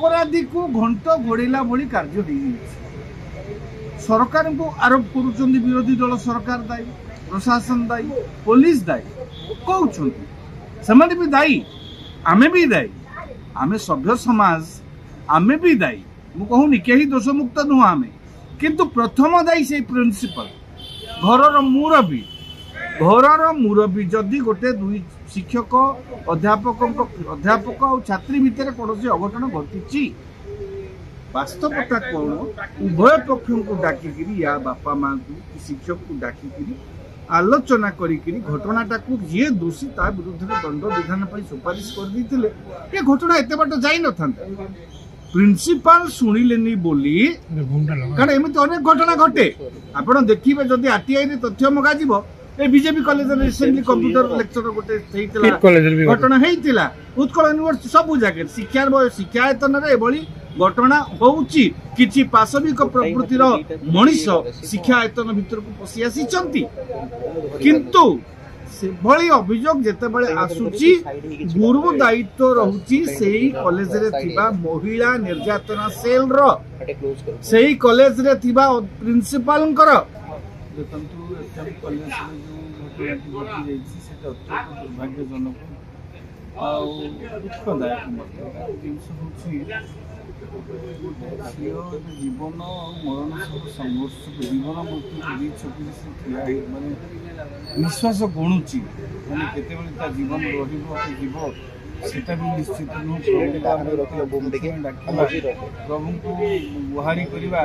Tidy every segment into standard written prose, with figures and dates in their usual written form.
अपराधी को घंट घोड़ेला भली कार्य सरकार को आरोप कर विरोधी दल सरकार दायी प्रशासन दायी पुलिस दायी कहते भी दायी आमे भी दायी आमे सभ्य समाज आमे भी दायी मु कहूनी कहीं दोष मुक्त नुह आमे किंतु प्रथम दायी से प्रिंसिपल घर मुरबी जदि गोटे दुई शिक्षक अध्यापक और छात्री भितर कौन अघटन घटी वास्तवता कौन उभय पक्ष को डाकिकी या बापा माँ को शिक्षक को डाकिकी आलोचना करी घटनाटा को जी दोषी ता विरुद्ध दंड विधान सुपारिश कर ये घटना एत बाट जाई न था प्रिंसिपाल शुणिले बोली कारण एमती अनेक घटना घटे आप देखिए जदि आरटीआई तथ्य मगा BJP college recently computer lecture गोटे घटना होता उत्कल यूनिवर्सिटी सब जगह शिक्षायतन घटना होउची किछि पाशविक प्रवृत्तिर मनीष शिक्षायतन भीतर को पशि आसी किंतु से भली अभियोग जेतेबेले आसुची गुरु दायित्व रहुची सेही कॉलेज रे थिबा महिला निर्यातना सेल रो सेही कॉलेज रे थिबा प्रिंसिपल कर देखंतु एचएम कॉलेज रे जो घटना घटी जाईछि सेटा अत्यंत दुर्भाग्यजनक आ दुखदायक जिनस होछि जीवन मरण सब संघर्ष जीवन मृत्यु छवि से ठिया माने निश्वास गणुची माने केते जीवन जीव सेटा भी निश्चित प्रभु को गुहारी करवा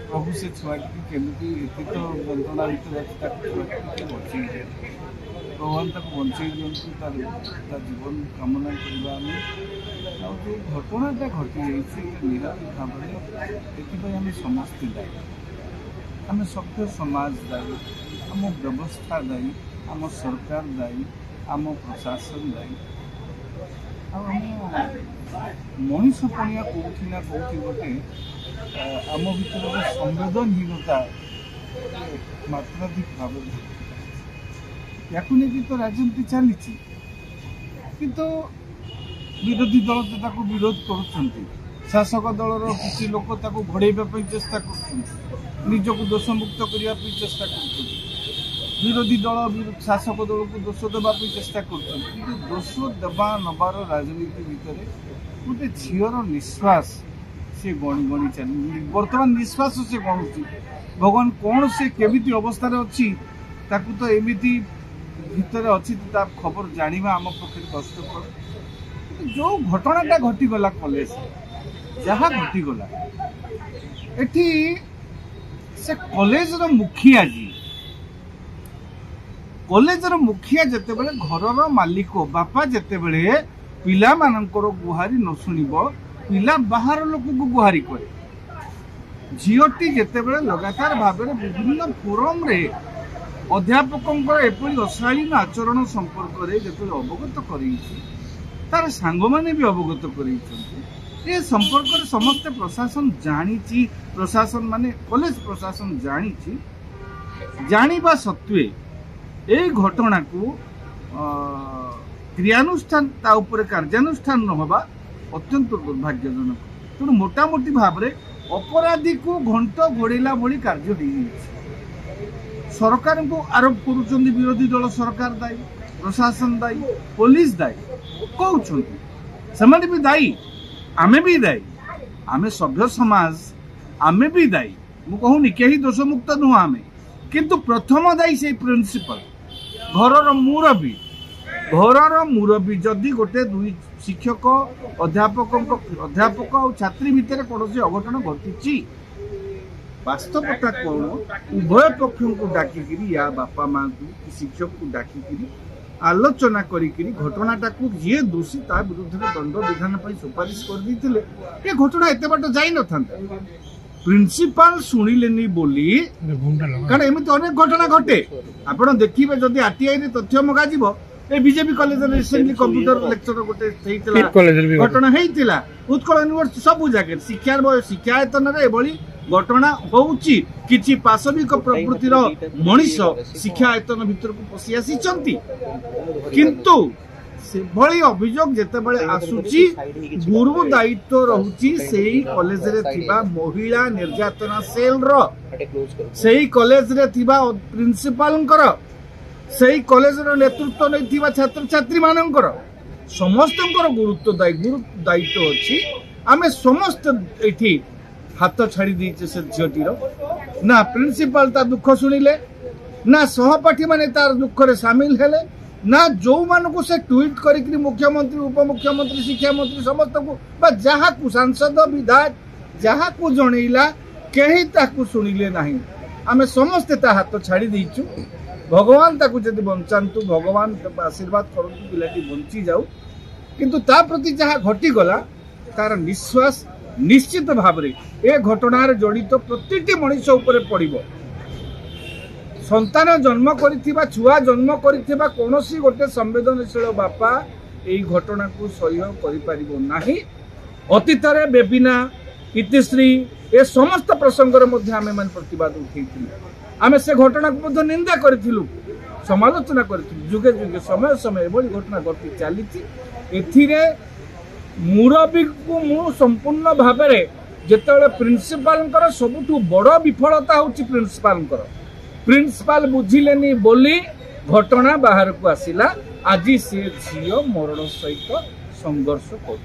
प्रभु से छुआ केमती तो जंत्रणा भर बचे भगवान तक बचे दिखाँ जीवन कामना करवा जो घटनाटा घटी निहाती भाव में आम समस्ते दायी आम सभ्य समाज दायी आम व्यवस्था दायी आम सरकार दायी आम प्रशासन दायी मनीष पणिया कौटी ना कौटी गोटे आम भर संवेदनहीनता मात्राधिक भाव या तो राजनीति चली किंतु विरोधी दल तो विरोध कर शासक दलर किसी लोक घोड़ाई चेष्टा कर दोषमुक्त करने चेष्टा कर विरोधी दल शासक दल को दोष देवाई चेष्टा कर दोष देवा नबार राजनीति भितर गोटे झीर निश्वास से गणी गणी चली बर्तमान निश्वास से गणुची भगवान कौन से केमिति अवस्था अच्छी तो एमती भितर अच्छी खबर जाना आम पक्षे कष्टकर जो घटनाटा घटीगला कॉलेज जहाँ घटीगला एठी से कॉलेज रो मुखिया जी कॉलेज रो मुखिया जेते बेले घर मालिक बापा जेते बेले पिला मानकर गुहारी न शुणिबो पिला बाहर लोक को गुहारी करे झीटी जेते बेले लगातार भाव में विभिन्न फोरम रे अध्यापकों एपरी अशालीन आचरण संपर्क में जो अवगत कर सांग मैंने भी अवगत कर संपर्क समस्त प्रशासन जानी प्रशासन माने कॉलेज प्रशासन जानी जानिबा सत्वे ए घटना को क्रियानुष्ठान ता उपरे कार्यानुष्ठान न होबा अत्यंत दुर्भाग्यजनक तेणु मोटामोटी भाव में अपराधी को घंट घोड़ेला भली कार्य सरकार को आरोप कर विरोधी दल सरकार दायी प्रशासन दायी पुलिस दायी कहते भी दायी आमे भी दायी आमे सभ्य समाज आमे भी दायी मु कहूनी कहीं दोष मुक्त नुह आमे किंतु प्रथम दायी से प्रिंसिपल घर मुरबी जदि गोटे दुई शिक्षक अध्यापक और छात्री भितर कौन अघटन घटी वास्तवता कौन उभय पक्ष को डाकिकी या बापा माँ को शिक्षक को डाकिकी आलोचना करी घटनाटा को जी दोषी ता विरुद्ध दंड विधान सुपारिश कर ये घटना एत बाट जाई न था प्रिंसिपाल शुणिले बोली कारण एमती अनेक घटना घटे आप देखिए जदि आरटीआई तथ्य मगा BJP college recently computer lecture गोटे घटना होता उत्कल यूनिवर्सिटी सब जगह शिक्षायतन घटना होउची किछि पाशविक प्रवृत्तिर मनीष शिक्षायतन भीतर को पशि आसी किंतु सेभली अभियोग जेतेबेले आसुची गुरु दायित्व रहुची सेही कॉलेज रे थिबा महिला निर्यातना सेल रो सेही कॉलेज रे थिबा प्रिंसिपल सेही कॉलेज रो नेतृत्व नै थिबा छात्र छात्री मानकर समस्त गुरुत्व दायित्व अच्छी आमे समस्त एठी हाथ छाड़ी दीचे से झीटीर ना प्रिंसिपल ता दुख शुणिले ना सहपाठी माने तार दुख रे शामिल हेले ना जो मानकु से ट्वीट करी मुख्यमंत्री उपमुख्यमंत्री शिक्षा मंत्री समस्त को जहाँ को सांसद विधायक जहाँ को जनइला कहीं ताकू शुणिले नहीं आमे समस्ते ता हाथ छाड़ी दीचु भगवान ताकू जदि बंचातु भगवान आशीर्वाद करतु पिलाटी बंची जाऊ किंतु ता प्रति जहाँ घटी गला तार निश्वास निश्चित भाव ए घटनार जड़ित प्रति मनीष उपरे पड़िबो संतान जन्म करिथिबा छुआ जन्म करिथिबा कोनोसी गोटे संवेदनशील बापा एई घटना को सह्य करि परिबो नाही अतीत रे बेबिना इतिश्री ए समस्त प्रसंग रे मध्ये आमे मन प्रतिवाद उठैथिलु आमे से घटना को मध्ये निंदा करिथिलु समालोचना करिथिलु जुगे जुगे समय समय एभली घटना घटी चलीछि एथिरे मुरबी को मु संपूर्ण भाव में जेतेबेले प्रिंसिपल सबुठु बड़ विफलता होछि प्रिंसिपल बुझिलेनी बोली घटना बाहर को आसिला आज से झील मरण सहित संघर्ष कर।